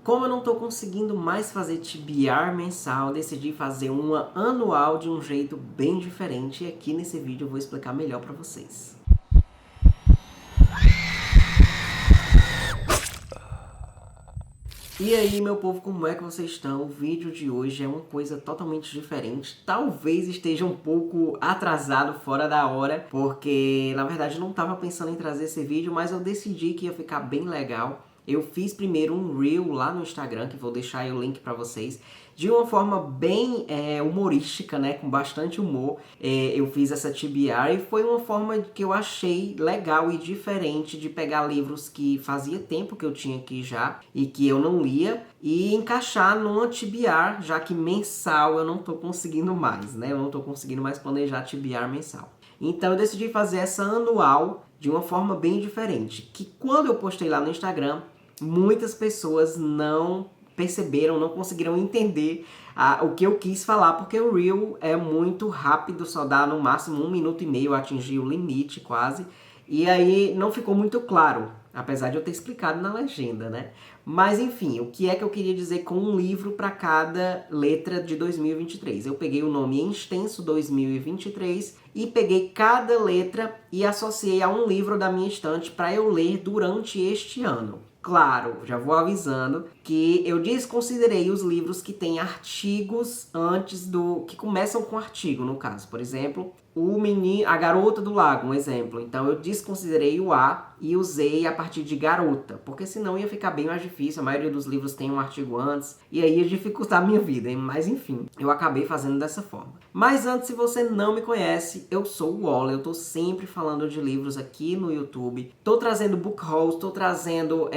Como eu não tô conseguindo mais fazer TBR mensal, eu decidi fazer uma anual de um jeito bem diferente. E aqui nesse vídeo eu vou explicar melhor pra vocês. E aí, meu povo, como é que vocês estão? O vídeo de hoje é uma coisa totalmente diferente. Talvez esteja um pouco atrasado, fora da hora, porque na verdade eu não estava pensando em trazer esse vídeo, mas eu decidi que ia ficar bem legal. Eu fiz primeiro um Reel lá no Instagram, que vou deixar aí o link pra vocês, de uma forma bem humorística, né, com bastante humor. Eu fiz essa TBR e foi uma forma que eu achei legal e diferente de pegar livros que fazia tempo que eu tinha aqui já e que eu não lia e encaixar numa TBR, já que mensal eu não tô conseguindo mais, né, eu não tô conseguindo mais planejar TBR mensal. Então eu decidi fazer essa anual de uma forma bem diferente, que quando eu postei lá no Instagram, muitas pessoas não perceberam, não conseguiram entender o que eu quis falar, porque o Reel é muito rápido, só dá no máximo 1 minuto e meio, eu atingi o limite quase, e aí não ficou muito claro, apesar de eu ter explicado na legenda, né? Mas enfim, o que é que eu queria dizer com um livro para cada letra de 2023? Eu peguei o nome em extenso 2023 e peguei cada letra e associei a um livro da minha estante para eu ler durante este ano. Claro, já vou avisando que eu desconsiderei os livros que têm artigos antes do... que começam com artigo, no caso. Por exemplo, A Garota do Lago, um exemplo. Então eu desconsiderei o A e usei a partir de garota, porque senão ia ficar bem mais difícil. A maioria dos livros tem um artigo antes e aí ia dificultar a minha vida, hein? Mas enfim, eu acabei fazendo dessa forma. Mas antes, se você não me conhece, eu sou o Waller, eu tô sempre falando de livros aqui no YouTube. Tô trazendo book hauls, tô trazendo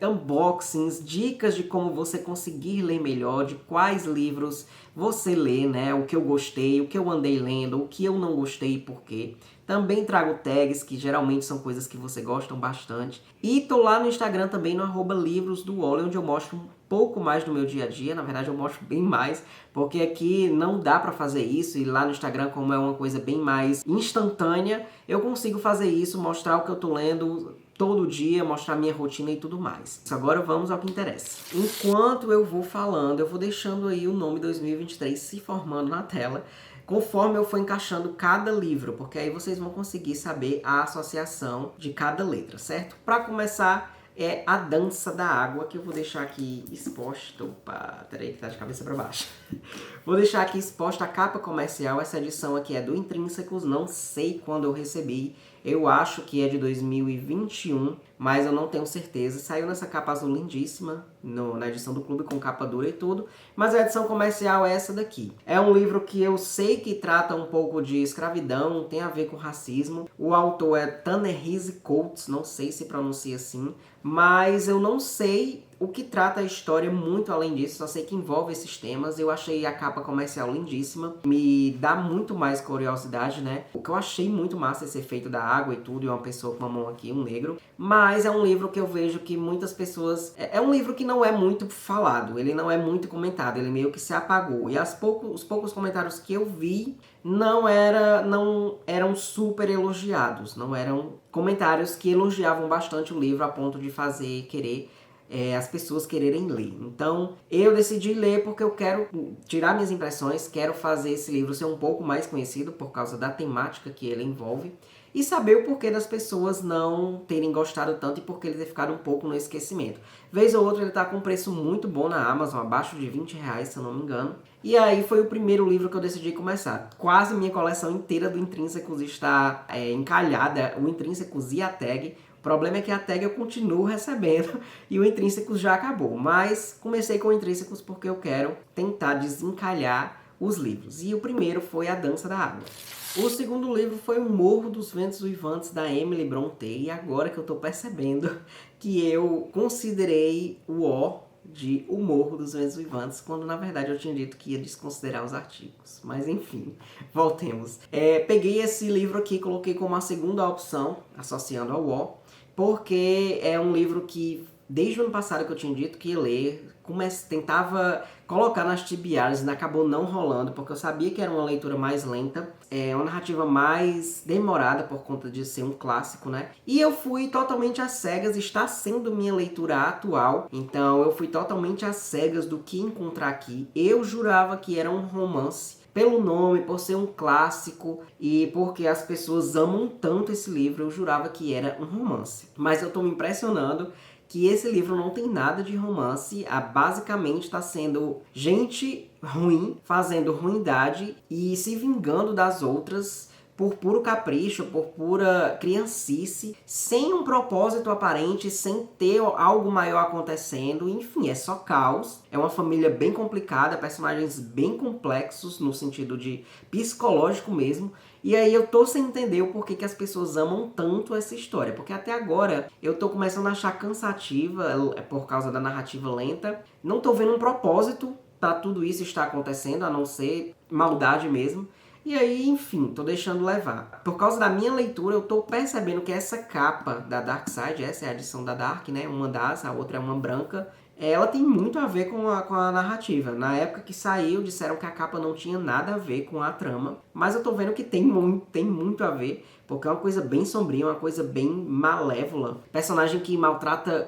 unboxings, dicas de como você conseguir ler melhor, de quais livros você lê, né? O que eu gostei, o que eu andei lendo, o que eu não gostei e por quê. Também trago tags, que geralmente são coisas que você gostam bastante. E tô lá no Instagram também, no @livrosdowaller, onde eu mostro um pouco mais do meu dia a dia. Na verdade, eu mostro bem mais, porque aqui não dá pra fazer isso. E lá no Instagram, como é uma coisa bem mais instantânea, eu consigo fazer isso, mostrar o que eu tô lendo todo dia, mostrar minha rotina e tudo mais. Agora vamos ao que interessa. Enquanto eu vou falando, eu vou deixando aí o nome 2023 se formando na tela, conforme eu for encaixando cada livro, porque aí vocês vão conseguir saber a associação de cada letra, certo? Para começar, é A Dança da Água, que eu vou deixar aqui exposto. Opa, peraí que tá de cabeça para baixo. Vou deixar aqui exposta a capa comercial. Essa edição aqui é do Intrínsecos, não sei quando eu recebi. Eu acho que é de 2021, mas eu não tenho certeza. Saiu nessa capa azul lindíssima, na edição do clube, com capa dura e tudo. Mas a edição comercial é essa daqui. É um livro que eu sei que trata um pouco de escravidão, tem a ver com racismo. O autor é Ta-Nehisi Coates, não sei se pronuncia assim, mas eu não sei o que trata a história muito além disso, só sei que envolve esses temas. Eu achei a capa comercial lindíssima, me dá muito mais curiosidade, né? O que eu achei muito massa esse efeito da água e tudo, e uma pessoa com uma mão aqui, um negro. Mas é um livro que eu vejo que muitas pessoas... É um livro que não é muito falado, ele não é muito comentado, ele meio que se apagou. E os poucos comentários que eu vi não eram super elogiados, não eram comentários que elogiavam bastante o livro a ponto de fazer querer as pessoas quererem ler. Então eu decidi ler porque eu quero tirar minhas impressões, quero fazer esse livro ser um pouco mais conhecido por causa da temática que ele envolve e saber o porquê das pessoas não terem gostado tanto e porque ele ter ficado um pouco no esquecimento. Vez ou outra ele tá com um preço muito bom na Amazon, abaixo de R$20, se eu não me engano. E aí foi o primeiro livro que eu decidi começar. Quase minha coleção inteira do Intrínsecos está encalhada, o Intrínsecos e a tag. O problema é que a tag eu continuo recebendo e o Intrínsecos já acabou. Mas comecei com o Intrínsecos porque eu quero tentar desencalhar os livros. E o primeiro foi A Dança da Água. O segundo livro foi O Morro dos Ventos Uivantes, da Emily Brontë. E agora que eu tô percebendo que eu considerei o O de O Morro dos Ventos Uivantes, quando na verdade eu tinha dito que ia desconsiderar os artigos. Mas enfim, voltemos. Peguei esse livro aqui e coloquei como a segunda opção, associando ao O, porque é um livro que desde o ano passado que eu tinha dito que ia ler, tentava colocar nas TBRs, e acabou não rolando, porque eu sabia que era uma leitura mais lenta, uma narrativa mais demorada por conta de ser um clássico, né? E eu fui totalmente às cegas, está sendo minha leitura atual, então eu fui totalmente às cegas do que encontrar aqui. Eu jurava que era um romance, pelo nome, por ser um clássico e porque as pessoas amam tanto esse livro, eu jurava que era um romance. Mas eu tô me impressionando que esse livro não tem nada de romance, basicamente está sendo gente ruim, fazendo ruindade e se vingando das outras por puro capricho, por pura criancice, sem um propósito aparente, sem ter algo maior acontecendo, enfim, é só caos. É uma família bem complicada, personagens bem complexos, no sentido de psicológico mesmo, e aí eu tô sem entender o porquê que as pessoas amam tanto essa história, porque até agora eu tô começando a achar cansativa por causa da narrativa lenta, não tô vendo um propósito pra tudo isso estar acontecendo, a não ser maldade mesmo. E aí, enfim, tô deixando levar. Por causa da minha leitura, eu tô percebendo que essa capa da Dark Side, essa é a edição da Dark, né? Uma das, a outra é uma branca. Ela tem muito a ver com a narrativa. Na época que saiu, disseram que a capa não tinha nada a ver com a trama. Mas eu tô vendo que tem muito a ver, porque é uma coisa bem sombria, uma coisa bem malévola. Personagem que maltrata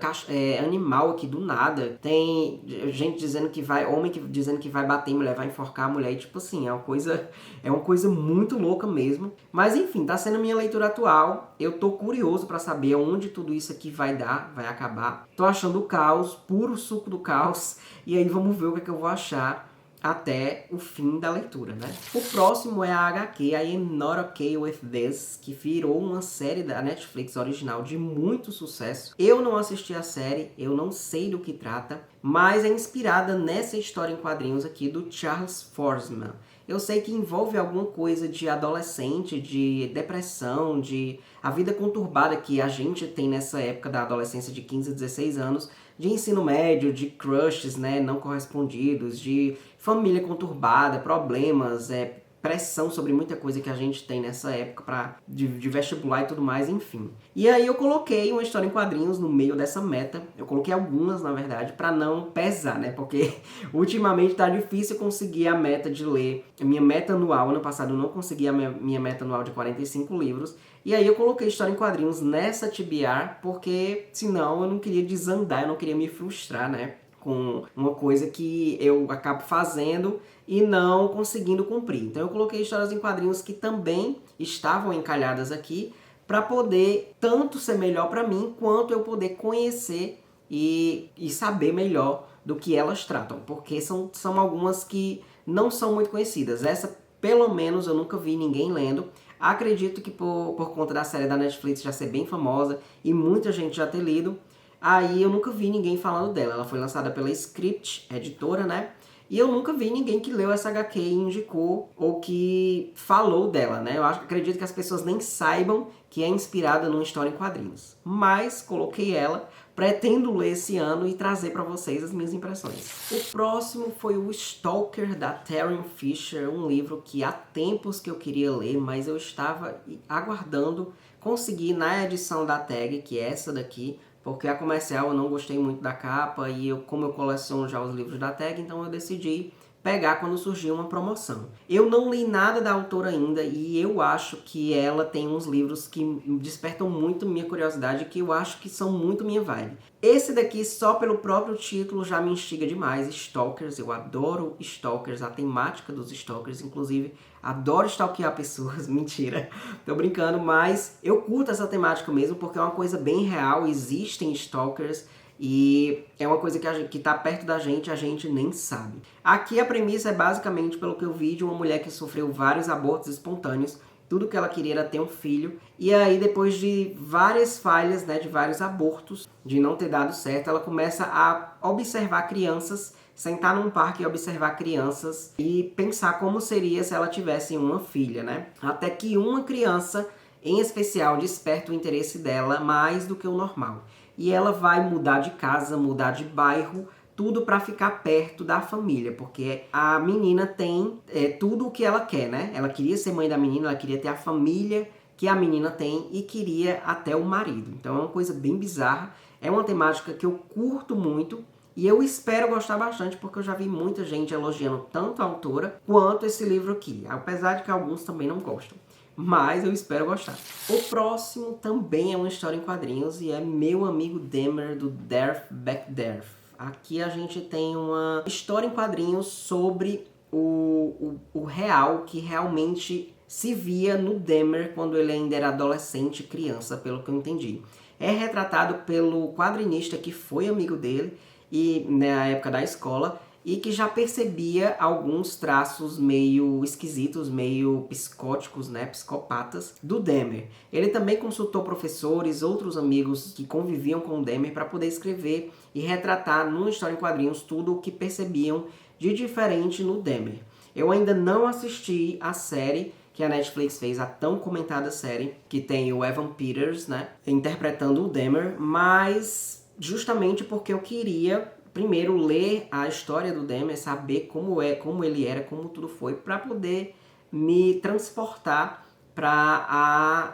animal aqui do nada. Tem gente dizendo que vai... Homem dizendo que vai bater em mulher, vai enforcar a mulher. E tipo assim, é uma coisa muito louca mesmo. Mas enfim, tá sendo minha leitura atual. Eu tô curioso pra saber onde tudo isso aqui vai dar, vai acabar. Tô achando o caos, puro suco do caos. E aí vamos ver o que eu vou achar até o fim da leitura, né? O próximo é a HQ, I Am Not Okay With This, que virou uma série da Netflix original de muito sucesso. Eu não assisti a série, eu não sei do que trata, mas é inspirada nessa história em quadrinhos aqui do Charles Forsman. Eu sei que envolve alguma coisa de adolescente, de depressão, de a vida conturbada que a gente tem nessa época da adolescência de 15 a 16 anos, de ensino médio, de crushes, né, não correspondidos, de família conturbada, problemas, pressão sobre muita coisa que a gente tem nessa época de vestibular e tudo mais, enfim. E aí eu coloquei uma história em quadrinhos no meio dessa meta. Eu coloquei algumas, na verdade, para não pesar, né? Porque ultimamente tá difícil conseguir a meta de ler. A minha meta anual, ano passado eu não consegui a minha meta anual de 45 livros. E aí eu coloquei história em quadrinhos nessa TBR, porque senão eu não queria desandar, eu não queria me frustrar, né? Com uma coisa que eu acabo fazendo e não conseguindo cumprir. Então eu coloquei histórias em quadrinhos que também estavam encalhadas aqui para poder tanto ser melhor para mim, quanto eu poder conhecer e saber melhor do que elas tratam. Porque são algumas que não são muito conhecidas. Essa, pelo menos, eu nunca vi ninguém lendo. Acredito que por conta da série da Netflix já ser bem famosa e muita gente já ter lido, aí eu nunca vi ninguém falando dela. Ela foi lançada pela Script, editora, né? E eu nunca vi ninguém que leu essa HQ e indicou ou que falou dela, né? Eu acredito que as pessoas nem saibam que é inspirada numa história em quadrinhos. Mas coloquei ela, pretendo ler esse ano e trazer para vocês as minhas impressões. O próximo foi o Stalker, da Tarryn Fisher, um livro que há tempos que eu queria ler, mas eu estava aguardando conseguir na edição da Tag, que é essa daqui, porque a comercial eu não gostei muito da capa e como eu coleciono já os livros da Tag, então eu decidi pegar quando surgiu uma promoção. Eu não li nada da autora ainda e eu acho que ela tem uns livros que despertam muito minha curiosidade, que eu acho que são muito minha vibe. Esse daqui, só pelo próprio título, já me instiga demais. Stalkers, eu adoro Stalkers, a temática dos Stalkers, inclusive adoro stalkear pessoas, mentira, tô brincando, mas eu curto essa temática mesmo porque é uma coisa bem real, existem Stalkers, e é uma coisa que tá perto da gente, a gente nem sabe. Aqui a premissa é basicamente, pelo que eu vi, de uma mulher que sofreu vários abortos espontâneos. Tudo que ela queria era ter um filho. E aí, depois de várias falhas, né, de vários abortos, de não ter dado certo, ela começa a observar crianças, sentar num parque e observar crianças e pensar como seria se ela tivesse uma filha, né? Até que uma criança, em especial, desperta o interesse dela mais do que o normal. E ela vai mudar de casa, mudar de bairro, tudo para ficar perto da família, porque a menina tem tudo o que ela quer, né? Ela queria ser mãe da menina, ela queria ter a família que a menina tem e queria até o marido. Então é uma coisa bem bizarra. É uma temática que eu curto muito e eu espero gostar bastante, porque eu já vi muita gente elogiando tanto a autora quanto esse livro aqui, apesar de que alguns também não gostam. Mas eu espero gostar. O próximo também é uma história em quadrinhos e é Meu Amigo Demer, do Derf Backderf. Aqui a gente tem uma história em quadrinhos sobre o real que realmente se via no Demer quando ele ainda era adolescente e criança, pelo que eu entendi. É retratado pelo quadrinista que foi amigo dele e na época da escola, e que já percebia alguns traços meio esquisitos, meio psicóticos, né, psicopatas, do Demer. Ele também consultou professores, outros amigos que conviviam com o Demer para poder escrever e retratar numa história em quadrinhos tudo o que percebiam de diferente no Demer. Eu ainda não assisti a série que a Netflix fez, a tão comentada série, que tem o Evan Peters, né, interpretando o Demer, mas justamente porque eu queria primeiro ler a história do Demer, saber como ele era, como tudo foi, para poder me transportar para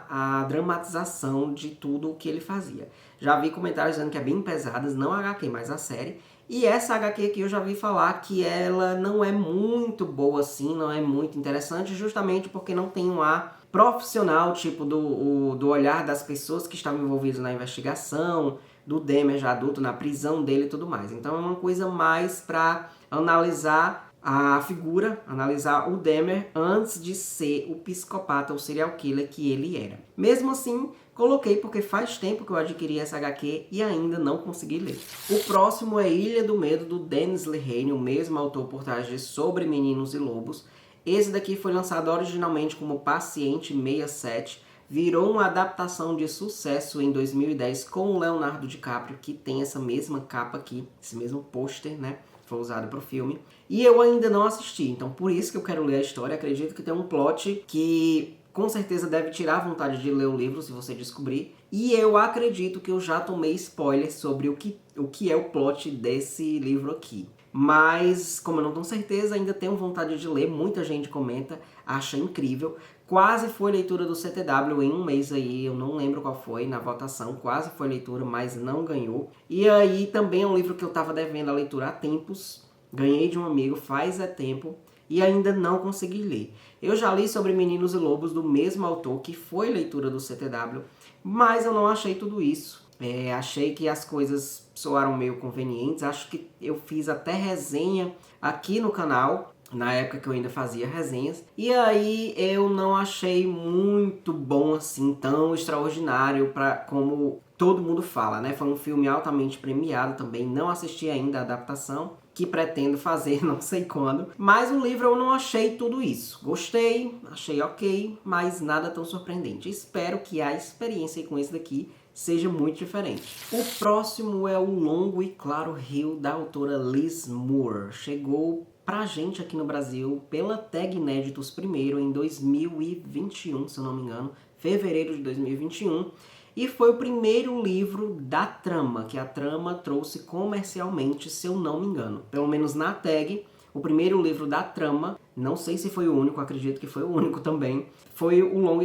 a dramatização de tudo o que ele fazia. Já vi comentários dizendo que é bem pesadas, não a HQ, mas a série. E essa HQ aqui eu já vi falar que ela não é muito boa assim, não é muito interessante, justamente porque não tem um ar profissional, tipo do olhar das pessoas que estavam envolvidas na investigação, do Demer já adulto, na prisão dele e tudo mais. Então é uma coisa mais para analisar a figura, analisar o Demer antes de ser o psicopata ou serial killer que ele era. Mesmo assim, coloquei porque faz tempo que eu adquiri essa HQ e ainda não consegui ler. O próximo é Ilha do Medo, do Dennis Lehane, o mesmo autor por trás de Sobre Meninos e Lobos. Esse daqui foi lançado originalmente como Paciente 67, virou uma adaptação de sucesso em 2010 com o Leonardo DiCaprio, que tem essa mesma capa aqui, esse mesmo pôster, né? Foi usado para o filme. E eu ainda não assisti, então por isso que eu quero ler a história. Acredito que tem um plot que com certeza deve tirar a vontade de ler o livro, se você descobrir. E eu acredito que eu já tomei spoilers sobre o que é o plot desse livro aqui. Mas, como eu não tenho certeza, ainda tenho vontade de ler. Muita gente comenta, acha incrível. Quase foi leitura do CTW em um mês aí, eu não lembro qual foi, na votação. Quase foi leitura, mas não ganhou. E aí também é um livro que eu estava devendo a leitura há tempos. Ganhei de um amigo faz tempo e ainda não consegui ler. Eu já li Sobre Meninos e Lobos do mesmo autor, que foi leitura do CTW, mas eu não achei tudo isso. Achei que as coisas soaram meio convenientes. Acho que eu fiz até resenha aqui no canal, na época que eu ainda fazia resenhas. E aí eu não achei muito bom assim, tão extraordinário como todo mundo fala, né? Foi um filme altamente premiado também. Não assisti ainda a adaptação, que pretendo fazer não sei quando. Mas o livro eu não achei tudo isso. Gostei, achei ok, mas nada tão surpreendente. Espero que a experiência com esse daqui seja muito diferente. O próximo é o Longo e Claro Rio, da autora Liz Moore. Chegou pra gente aqui no Brasil pela Tag Inéditos primeiro em 2021, se eu não me engano, fevereiro de 2021. E foi o primeiro livro da trama, que a trama trouxe comercialmente, se eu não me engano. Pelo menos na Tag, o primeiro livro da trama, não sei se foi o único, acredito que foi o único também, foi o Longo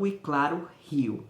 e Claro Rio.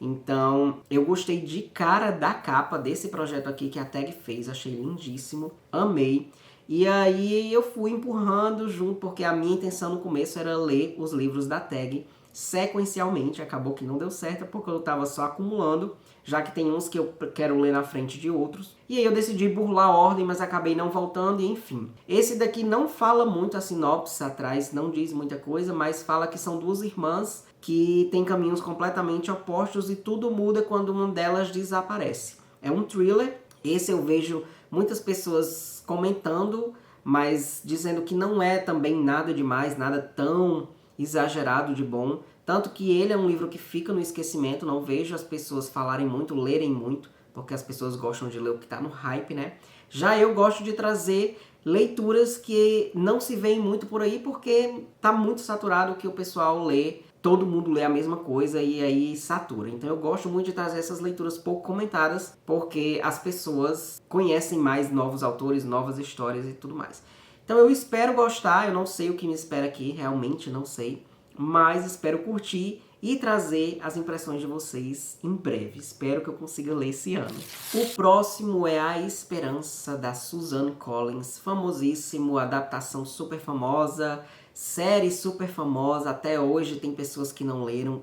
Então, eu gostei de cara da capa desse projeto aqui que a Tag fez, achei lindíssimo, amei. E aí eu fui empurrando junto, porque a minha intenção no começo era ler os livros da Tag sequencialmente. Acabou que não deu certo, porque eu estava só acumulando, já que tem uns que eu quero ler na frente de outros. E aí eu decidi burlar a ordem, mas acabei não voltando e enfim. Esse daqui não fala muito a sinopse atrás, não diz muita coisa, mas fala que são duas irmãs que têm caminhos completamente opostos e tudo muda quando uma delas desaparece. É um thriller, esse eu vejo muitas pessoas comentando, mas dizendo que não é também nada demais, nada tão exagerado de bom. Tanto que ele é um livro que fica no esquecimento, não vejo as pessoas falarem muito, lerem muito, porque as pessoas gostam de ler o que está no hype, né? Já eu gosto de trazer leituras que não se veem muito por aí, porque tá muito saturado o que o pessoal lê. Todo mundo lê a mesma coisa e aí satura. Então eu gosto muito de trazer essas leituras pouco comentadas, porque as pessoas conhecem mais novos autores, novas histórias e tudo mais. Então eu espero gostar, eu não sei o que me espera aqui, realmente não sei, mas espero curtir e trazer as impressões de vocês em breve. Espero que eu consiga ler esse ano. O próximo é A Esperança, da Suzanne Collins, famosíssimo, adaptação super famosa, série super famosa, até hoje tem pessoas que não leram,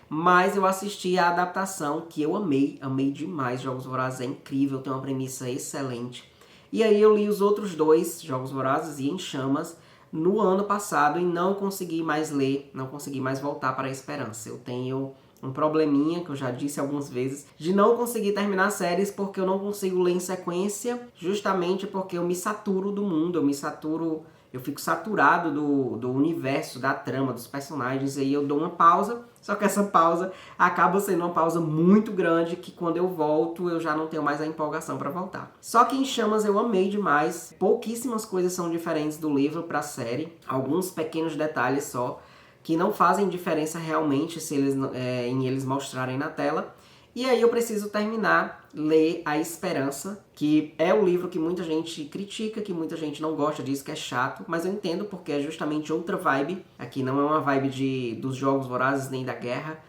mas eu assisti a adaptação que eu amei demais. Jogos Vorazes é incrível, tem uma premissa excelente. E aí eu li os outros dois, Jogos Vorazes e Em Chamas, no ano passado e não consegui mais ler, não consegui mais voltar para a Esperança. Eu tenho um probleminha, que eu já disse algumas vezes, de não conseguir terminar séries porque eu não consigo ler em sequência, justamente porque eu me saturo do mundo, eu fico saturado do universo, da trama, dos personagens, e aí eu dou uma pausa, só que essa pausa acaba sendo uma pausa muito grande, que quando eu volto eu já não tenho mais a empolgação para voltar. Só que Em Chamas eu amei demais, pouquíssimas coisas são diferentes do livro para a série, alguns pequenos detalhes só, que não fazem diferença realmente se em eles mostrarem na tela. E aí eu preciso terminar, ler A Esperança, que é o livro que muita gente critica, que muita gente não gosta, diz que é chato, mas eu entendo porque é justamente outra vibe. Aqui não é uma vibe dos Jogos Vorazes nem da guerra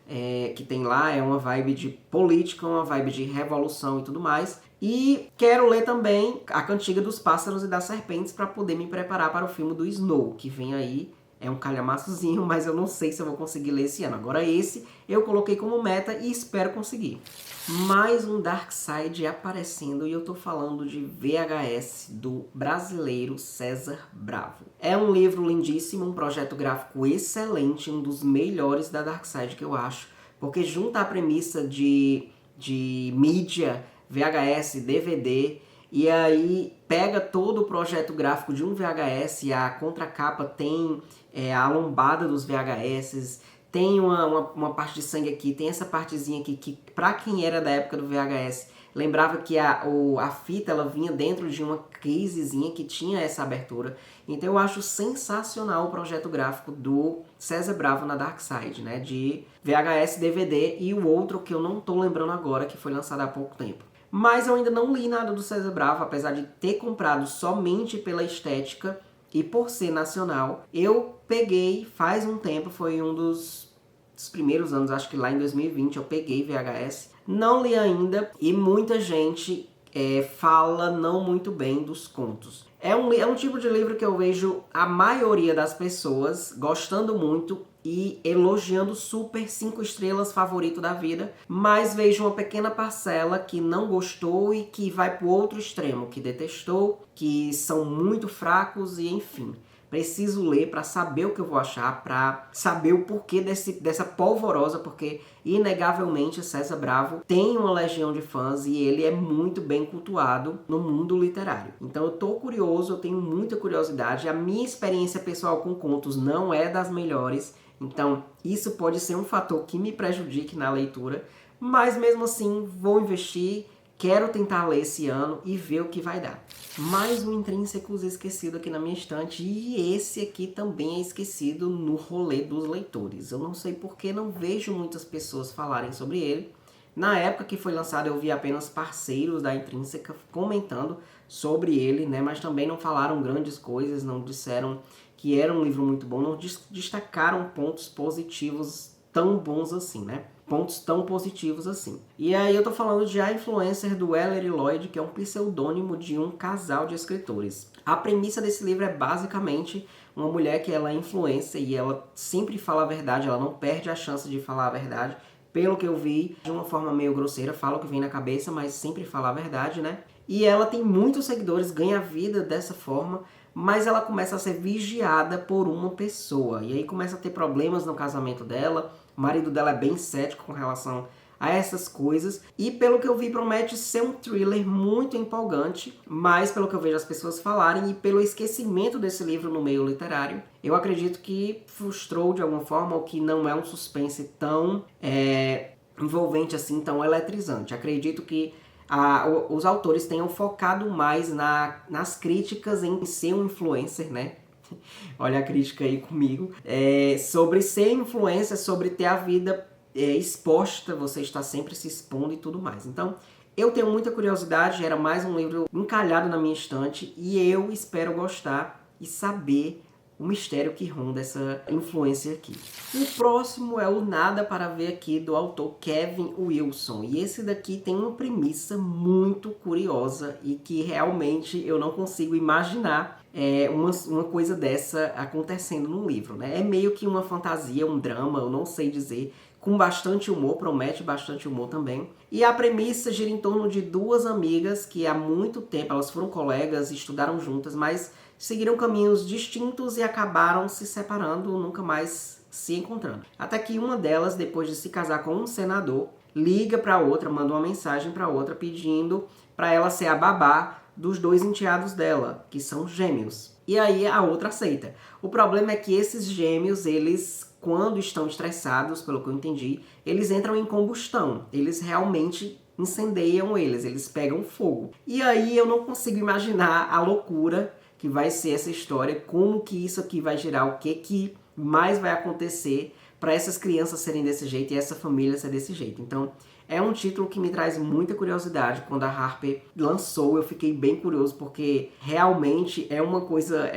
que tem lá, é uma vibe de política, uma vibe de revolução e tudo mais. E quero ler também A Cantiga dos Pássaros e das Serpentes para poder me preparar para o filme do Snow, que vem aí. É um calhamaçozinho, mas eu não sei se eu vou conseguir ler esse ano. Agora esse eu coloquei como meta e espero conseguir. Mais um Darkseid aparecendo e eu tô falando de VHS do brasileiro César Bravo. É um livro lindíssimo, um projeto gráfico excelente, um dos melhores da Darkseid que eu acho, porque junta a premissa de mídia, VHS, DVD, e aí pega todo o projeto gráfico de um VHS, a contracapa tem a lombada dos VHS, tem uma parte de sangue aqui, tem essa partezinha aqui que pra quem era da época do VHS, lembrava que a fita ela vinha dentro de uma casezinha que tinha essa abertura. Então eu acho sensacional o projeto gráfico do César Bravo na Darkseid, né? De VHS, DVD e o outro que eu não tô lembrando agora, que foi lançado há pouco tempo. Mas eu ainda não li nada do César Bravo, apesar de ter comprado somente pela estética e por ser nacional. Eu peguei faz um tempo, foi um dos primeiros anos, acho que lá em 2020 eu peguei VHS. Não li ainda e muita gente fala não muito bem dos contos. É um tipo de livro que eu vejo a maioria das pessoas gostando muito e elogiando super 5 estrelas, favorito da vida, mas vejo uma pequena parcela que não gostou e que vai pro outro extremo, que detestou, que são muito fracos e enfim. Preciso ler para saber o que eu vou achar, para saber o porquê dessa polvorosa, porque inegavelmente César Bravo tem uma legião de fãs e ele é muito bem cultuado no mundo literário. Então eu tô curioso, eu tenho muita curiosidade. A minha experiência pessoal com contos não é das melhores, então isso pode ser um fator que me prejudique na leitura, mas mesmo assim vou investir. Quero tentar ler esse ano e ver o que vai dar. Mais um Intrínsecos esquecido aqui na minha estante e esse aqui também é esquecido no rolê dos leitores. Eu não sei porque não vejo muitas pessoas falarem sobre ele. Na época que foi lançado eu vi apenas parceiros da Intrínseca comentando sobre ele, né? Mas também não falaram grandes coisas, não disseram que era um livro muito bom, não destacaram pontos positivos tão bons assim, né? Pontos tão positivos assim. E aí eu tô falando de A Influencer, do Ellery Lloyd, que é um pseudônimo de um casal de escritores. A premissa desse livro é basicamente uma mulher que ela é influencer e ela sempre fala a verdade, ela não perde a chance de falar a verdade. Pelo que eu vi, de uma forma meio grosseira, fala o que vem na cabeça, mas sempre fala a verdade, né? E ela tem muitos seguidores, ganha vida dessa forma, mas ela começa a ser vigiada por uma pessoa. E aí começa a ter problemas no casamento dela. O marido dela é bem cético com relação a essas coisas. E pelo que eu vi, promete ser um thriller muito empolgante. Mas pelo que eu vejo as pessoas falarem e pelo esquecimento desse livro no meio literário, eu acredito que frustrou de alguma forma, ou que não é um suspense tão envolvente assim, tão eletrizante. Acredito que os autores tenham focado mais nas críticas em ser um influencer, né? Olha a crítica aí comigo. Sobre ser influencer, sobre ter a vida exposta, você está sempre se expondo e tudo mais. Então, eu tenho muita curiosidade, era mais um livro encalhado na minha estante e eu espero gostar e saber o mistério que ronda essa influência aqui. O próximo é o Nada para Ver aqui, do autor Kevin Wilson. E esse daqui tem uma premissa muito curiosa e que realmente eu não consigo imaginar uma coisa dessa acontecendo no livro, né? É meio que uma fantasia, um drama, eu não sei dizer, com bastante humor, promete bastante humor também. E a premissa gira em torno de duas amigas que há muito tempo, elas foram colegas, estudaram juntas, mas seguiram caminhos distintos e acabaram se separando, nunca mais se encontrando. Até que uma delas, depois de se casar com um senador, liga para outra, manda uma mensagem para outra pedindo para ela ser a babá dos dois enteados dela, que são gêmeos. E aí a outra aceita. O problema é que esses gêmeos, eles, quando estão estressados, pelo que eu entendi, eles entram em combustão. Eles realmente incendeiam eles pegam fogo. E aí eu não consigo imaginar a loucura que vai ser essa história, como que isso aqui vai gerar, o que mais vai acontecer para essas crianças serem desse jeito e essa família ser desse jeito. Então, é um título que me traz muita curiosidade. Quando a Harper lançou, eu fiquei bem curioso, porque realmente é uma coisa,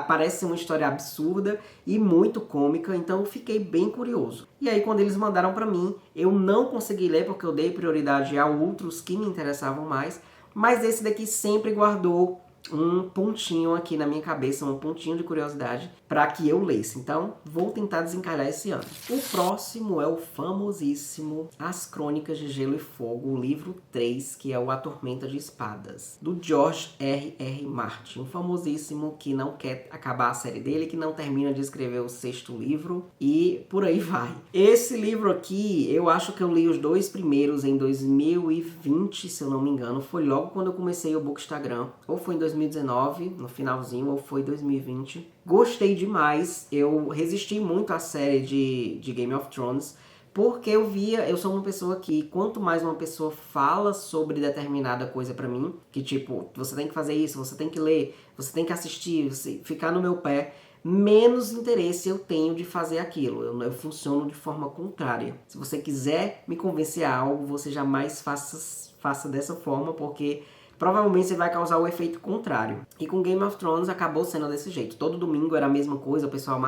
parece ser uma história absurda e muito cômica, então eu fiquei bem curioso. E aí, quando eles mandaram para mim, eu não consegui ler, porque eu dei prioridade a outros que me interessavam mais, mas esse daqui sempre guardou um pontinho aqui na minha cabeça, um pontinho de curiosidade para que eu lesse. Então, vou tentar desencalhar esse ano. O próximo é o famosíssimo As Crônicas de Gelo e Fogo, o livro 3, que é o A Tormenta de Espadas, do George R.R. Martin, um famosíssimo que não quer acabar a série dele, que não termina de escrever o 6º livro e por aí vai. Esse livro aqui, eu acho que eu li os 2 primeiros em 2020, se eu não me engano, foi logo quando eu comecei o Bookstagram, ou foi em 2019, no finalzinho, ou foi 2020. Gostei demais, eu resisti muito à série de Game of Thrones, porque eu sou uma pessoa que, quanto mais uma pessoa fala sobre determinada coisa pra mim, que tipo, você tem que fazer isso, você tem que ler, você tem que assistir, você ficar no meu pé, menos interesse eu tenho de fazer aquilo. Eu funciono de forma contrária. Se você quiser me convencer a algo, você jamais faça dessa forma, porque provavelmente você vai causar o efeito contrário. E com Game of Thrones acabou sendo desse jeito. Todo domingo era a mesma coisa, o pessoal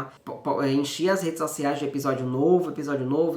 enchia as redes sociais de episódio novo,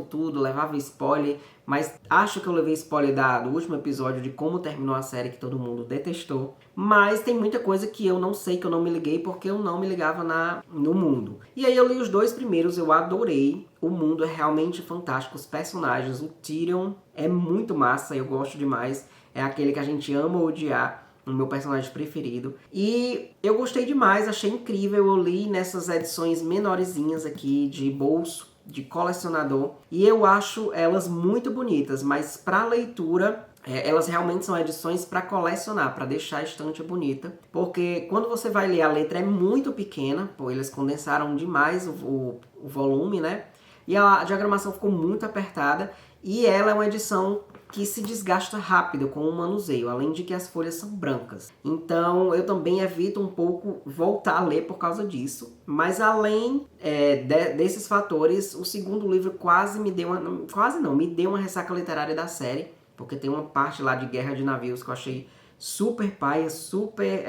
tudo, levava spoiler. Mas acho que eu levei spoiler do último episódio de como terminou a série, que todo mundo detestou. Mas tem muita coisa que eu não sei, que eu não me liguei, porque eu não me ligava no mundo. E aí eu li os 2 primeiros, eu adorei. O mundo é realmente fantástico, os personagens, o Tyrion é muito massa, eu gosto demais. É aquele que a gente ama odiar, o meu personagem preferido. E eu gostei demais, achei incrível. Eu li nessas edições menorzinhas aqui, de bolso, de colecionador. E eu acho elas muito bonitas, mas para leitura, elas realmente são edições para colecionar, para deixar a estante bonita. Porque quando você vai ler, a letra é muito pequena, pô, eles condensaram demais o volume, né? E a diagramação ficou muito apertada. E ela é uma edição que se desgasta rápido com o manuseio, além de que as folhas são brancas. Então eu também evito um pouco voltar a ler por causa disso. Mas além desses fatores, o segundo livro me deu uma ressaca literária da série, porque tem uma parte lá de Guerra de Navios que eu achei super paia, super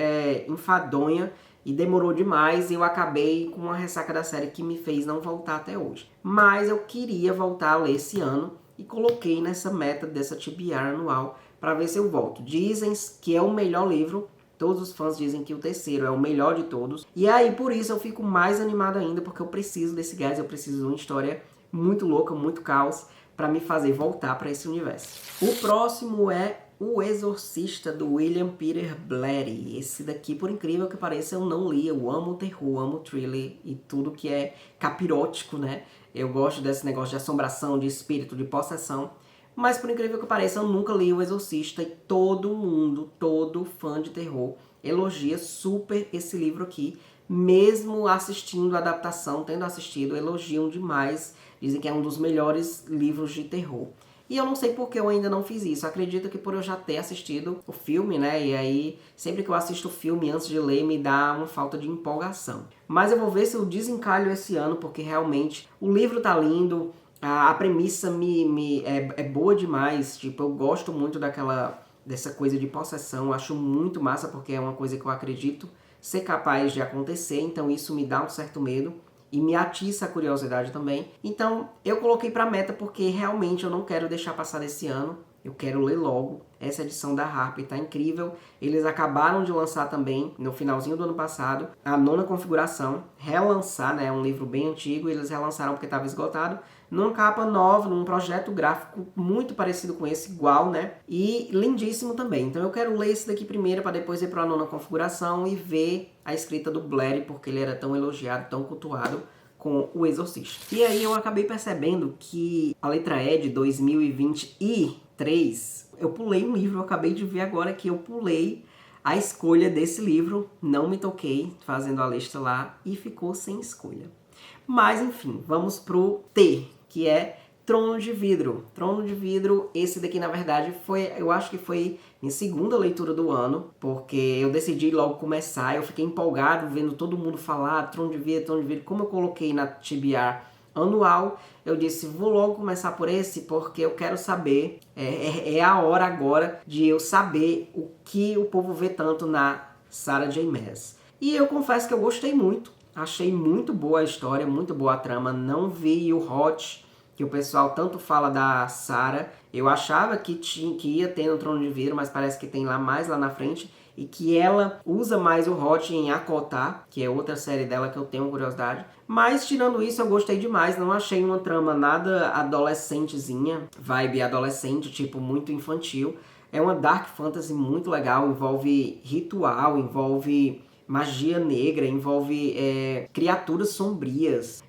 enfadonha, e demorou demais, e eu acabei com uma ressaca da série que me fez não voltar até hoje. Mas eu queria voltar a ler esse ano, e coloquei nessa meta dessa TBR anual para ver se eu volto. Dizem que é o melhor livro, todos os fãs dizem que o 3º é o melhor de todos. E aí por isso eu fico mais animado ainda, porque eu preciso desse gás, eu preciso de uma história muito louca, muito caos, para me fazer voltar para esse universo. O próximo é O Exorcista, do William Peter Blatty. Esse daqui, por incrível que pareça, eu não li. Eu amo terror, amo thriller e tudo que é capirótico, né? Eu gosto desse negócio de assombração, de espírito, de possessão. Mas por incrível que pareça, eu nunca li O Exorcista, e todo mundo, todo fã de terror, elogia super esse livro aqui. Mesmo assistindo a adaptação, tendo assistido, elogiam demais. Dizem que é um dos melhores livros de terror. E eu não sei porque eu ainda não fiz isso. Acredito que por eu já ter assistido o filme, né? E aí, sempre que eu assisto o filme antes de ler, me dá uma falta de empolgação. Mas eu vou ver se eu desencalho esse ano, porque realmente o livro tá lindo, a premissa é boa demais. Tipo, eu gosto muito dessa coisa de possessão. Eu acho muito massa, porque é uma coisa que eu acredito ser capaz de acontecer, então isso me dá um certo medo e me atiça a curiosidade também. Então eu coloquei para meta porque realmente eu não quero deixar passar desse ano. Eu quero ler logo. Essa edição da Harper tá incrível. Eles acabaram de lançar também, no finalzinho do ano passado, a 9ª configuração. Relançar, né? É um livro bem antigo. Eles relançaram porque estava esgotado. Numa capa nova, num projeto gráfico muito parecido com esse, igual, né? E lindíssimo também. Então eu quero ler esse daqui primeiro para depois ir para a 9ª configuração e ver a escrita do Blair, porque ele era tão elogiado, tão cultuado com O Exorcista. E aí eu acabei percebendo que a letra E de 2023, eu pulei um livro, eu acabei de ver agora que eu pulei a escolha desse livro, não me toquei fazendo a lista lá e ficou sem escolha. Mas enfim, vamos pro T, que é Trono de Vidro. Trono de Vidro, esse daqui na verdade foi, eu acho que foi minha segunda leitura do ano, porque eu decidi logo começar, eu fiquei empolgado vendo todo mundo falar Trono de Vidro, Trono de Vidro. Como eu coloquei na TBR anual, eu disse, vou logo começar por esse, porque eu quero saber, é a hora agora de eu saber o que o povo vê tanto na Sarah J. Maas. E eu confesso que eu gostei muito, achei muito boa a história, muito boa a trama, não vi o hot que o pessoal tanto fala da Sarah. Eu achava que ia ter no Trono de Vidro, mas parece que tem lá mais lá na frente. E que ela usa mais o hot em Acotar, que é outra série dela que eu tenho curiosidade. Mas tirando isso, eu gostei demais. Não achei uma trama nada adolescentezinha, vibe adolescente, tipo muito infantil. É uma dark fantasy muito legal, envolve ritual, envolve magia negra, envolve criaturas sombrias,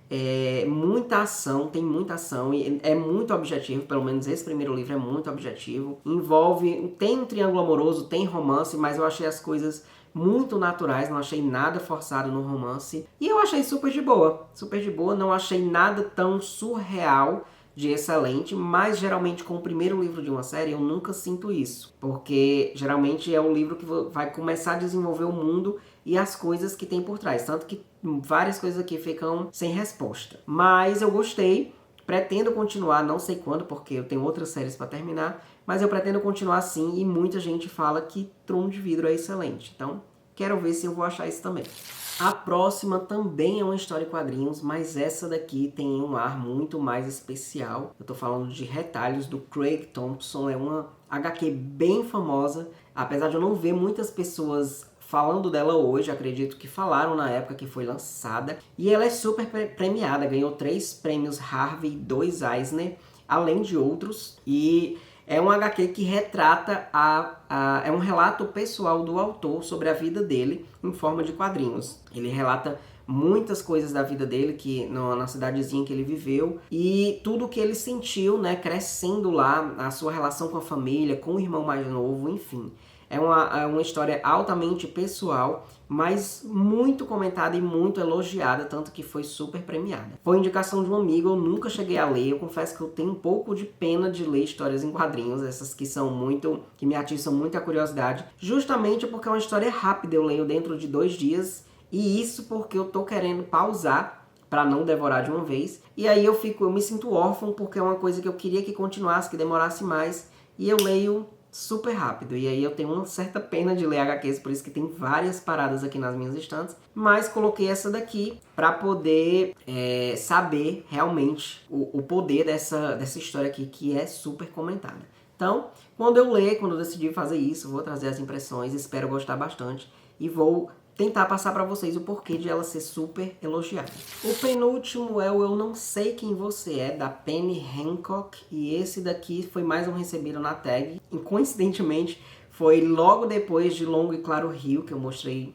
muita ação, tem muita ação e é muito objetivo, pelo menos esse primeiro livro é muito objetivo. Envolve, tem um triângulo amoroso, tem romance, mas eu achei as coisas muito naturais, não achei nada forçado no romance. E eu achei super de boa, não achei nada tão surreal de excelente, mas geralmente com o primeiro livro de uma série eu nunca sinto isso, porque geralmente é um livro que vai começar a desenvolver o mundo e as coisas que tem por trás, tanto que várias coisas aqui ficam sem resposta. Mas eu gostei, pretendo continuar, não sei quando, porque eu tenho outras séries para terminar, mas eu pretendo continuar sim e muita gente fala que Trono de Vidro é excelente, então quero ver se eu vou achar isso também. A próxima também é uma história em quadrinhos, mas essa daqui tem um ar muito mais especial. Eu tô falando de Retalhos, do Craig Thompson. É uma HQ bem famosa, apesar de eu não ver muitas pessoas falando dela hoje, acredito que falaram na época que foi lançada. E ela é super premiada, ganhou 3 prêmios Harvey, 2 Eisner, além de outros. E é um HQ que retrata, é um relato pessoal do autor sobre a vida dele em forma de quadrinhos. Ele relata muitas coisas da vida dele, que na cidadezinha que ele viveu, e tudo que ele sentiu, né, crescendo lá, a sua relação com a família, com o irmão mais novo, enfim. É uma história altamente pessoal, mas muito comentada e muito elogiada, tanto que foi super premiada. Foi indicação de um amigo, eu nunca cheguei a ler, eu confesso que eu tenho um pouco de pena de ler histórias em quadrinhos, essas que me atiçam muito a curiosidade, justamente porque é uma história rápida, eu leio dentro de 2 dias, e isso porque eu tô querendo pausar para não devorar de uma vez, e aí eu me sinto órfão, porque é uma coisa que eu queria que continuasse, que demorasse mais, e eu leio super rápido, e aí eu tenho uma certa pena de ler HQs, por isso que tem várias paradas aqui nas minhas estantes, mas coloquei essa daqui para poder saber realmente o poder dessa história aqui, que é super comentada. Então, quando eu decidi fazer isso, vou trazer as impressões, espero gostar bastante, e vou tentar passar para vocês o porquê de ela ser super elogiada. O penúltimo é o Eu Não Sei Quem Você É, da Penny Hancock, e esse daqui foi mais um recebido na tag, e coincidentemente foi logo depois de Longo e Claro Rio, que eu mostrei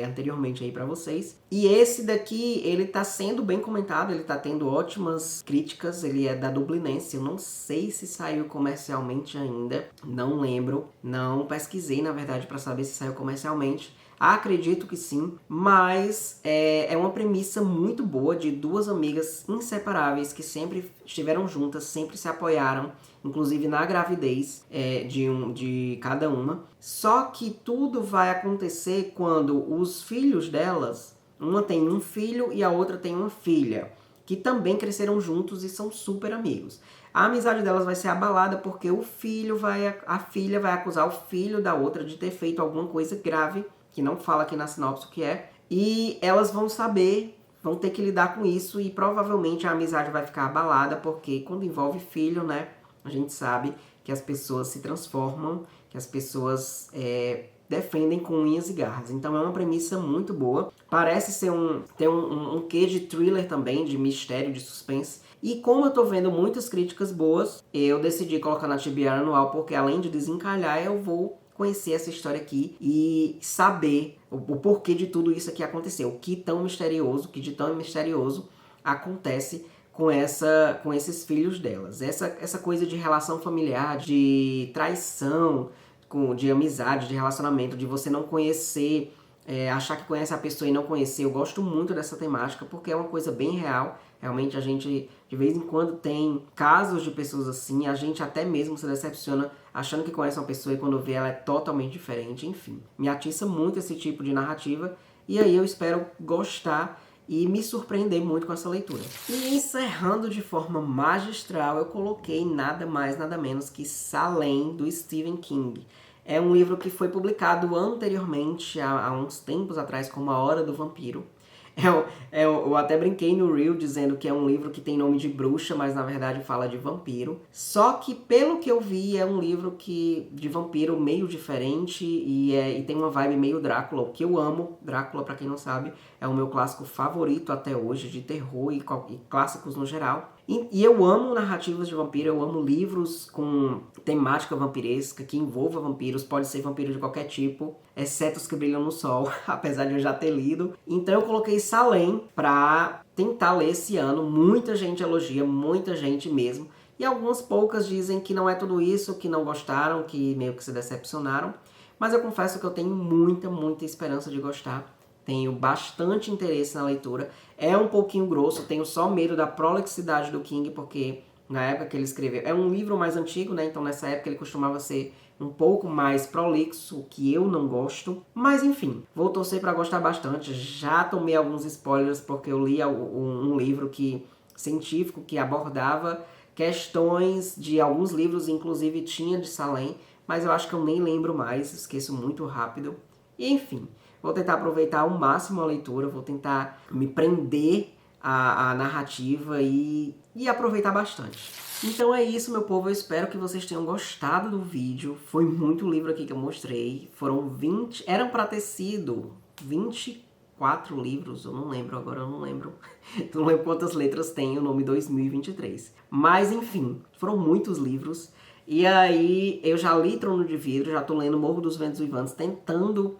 anteriormente aí pra vocês. E esse daqui, ele tá sendo bem comentado, ele tá tendo ótimas críticas, ele é da Dublinense, eu não sei se saiu comercialmente ainda, não lembro, não pesquisei na verdade pra saber se saiu comercialmente. Acredito que sim, mas é uma premissa muito boa de 2 amigas inseparáveis que sempre estiveram juntas, sempre se apoiaram, inclusive na gravidez de cada uma. Só que tudo vai acontecer quando os filhos delas, uma tem um filho e a outra tem uma filha, que também cresceram juntos e são super amigos. A amizade delas vai ser abalada porque a filha vai acusar o filho da outra de ter feito alguma coisa grave que não fala aqui na sinopse o que é, e elas vão saber, vão ter que lidar com isso, e provavelmente a amizade vai ficar abalada, porque quando envolve filho, né, a gente sabe que as pessoas se transformam, que as pessoas defendem com unhas e garras. Então é uma premissa muito boa. Parece ser ter um quê de thriller também, de mistério, de suspense. E como eu tô vendo muitas críticas boas, eu decidi colocar na TBR anual, porque além de desencalhar, eu vou conhecer essa história aqui e saber o porquê de tudo isso aqui aconteceu. O que de tão misterioso acontece com esses filhos delas. Essa coisa de relação familiar, de traição, de amizade, de relacionamento, de você não conhecer, achar que conhece a pessoa e não conhecer. Eu gosto muito dessa temática porque é uma coisa bem real. Realmente a gente, de vez em quando, tem casos de pessoas assim, a gente até mesmo se decepciona achando que conhece uma pessoa e quando vê ela é totalmente diferente. Enfim, me atiça muito esse tipo de narrativa e aí eu espero gostar e me surpreender muito com essa leitura. E encerrando de forma magistral, eu coloquei nada mais, nada menos que Salem, do Stephen King. É um livro que foi publicado anteriormente, há uns tempos atrás, como A Hora do Vampiro. Eu até brinquei no Reel dizendo que é um livro que tem nome de bruxa, mas na verdade fala de vampiro. Só que, pelo que eu vi, é um livro de vampiro meio diferente e tem uma vibe meio Drácula, o que eu amo. Drácula, pra quem não sabe, é o meu clássico favorito até hoje, de terror e clássicos no geral. E eu amo narrativas de vampiro, eu amo livros com temática vampiresca, que envolva vampiros, pode ser vampiro de qualquer tipo, exceto os que brilham no sol, apesar de eu já ter lido. Então eu coloquei Salem pra tentar ler esse ano, muita gente elogia, muita gente mesmo, e algumas poucas dizem que não é tudo isso, que não gostaram, que meio que se decepcionaram, mas eu confesso que eu tenho muita esperança de gostar. Tenho bastante interesse na leitura. É um pouquinho grosso, tenho só medo da prolixidade do King, porque na época que ele escreveu... É um livro mais antigo, né? Então nessa época ele costumava ser um pouco mais prolixo, que eu não gosto. Mas enfim, vou torcer para gostar bastante. Já tomei alguns spoilers, porque eu li um livro científico que abordava questões de alguns livros, inclusive tinha de Salem, mas eu acho que eu nem lembro mais, esqueço muito rápido. E enfim... Vou tentar aproveitar ao máximo a leitura, vou tentar me prender à narrativa e aproveitar bastante. Então é isso, meu povo, eu espero que vocês tenham gostado do vídeo. Foi muito livro aqui que eu mostrei, foram 20, eram para ter sido 24 livros, eu não lembro agora, eu não lembro quantas letras tem o nome 2023. Mas enfim, foram muitos livros. E aí, eu já li Trono de Vidro, já tô lendo Morro dos Ventos Vivantes, tentando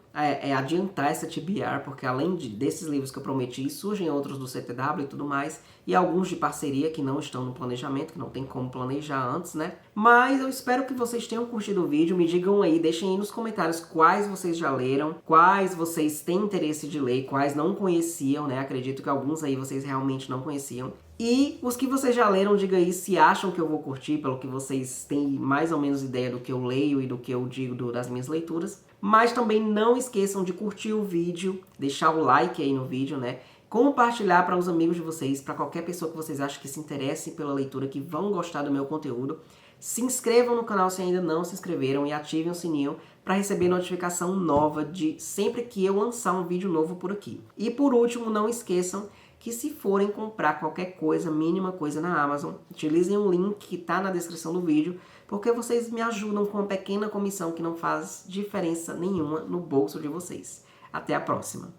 adiantar essa TBR, porque além desses livros que eu prometi, surgem outros do CTW e tudo mais, e alguns de parceria que não estão no planejamento, que não tem como planejar antes, né? Mas eu espero que vocês tenham curtido o vídeo, me digam aí, deixem aí nos comentários quais vocês já leram, quais vocês têm interesse de ler, quais não conheciam, né? Acredito que alguns aí vocês realmente não conheciam. E os que vocês já leram, diga aí se acham que eu vou curtir, pelo que vocês têm mais ou menos ideia do que eu leio e do que eu digo das minhas leituras. Mas também não esqueçam de curtir o vídeo, deixar o like aí no vídeo, né? Compartilhar para os amigos de vocês, para qualquer pessoa que vocês acham que se interesse pela leitura, que vão gostar do meu conteúdo. Se inscrevam no canal se ainda não se inscreveram e ativem o sininho para receber notificação nova de sempre que eu lançar um vídeo novo por aqui. E por último, não esqueçam que se forem comprar qualquer coisa, mínima coisa na Amazon, utilizem o link que está na descrição do vídeo, porque vocês me ajudam com uma pequena comissão que não faz diferença nenhuma no bolso de vocês. Até a próxima!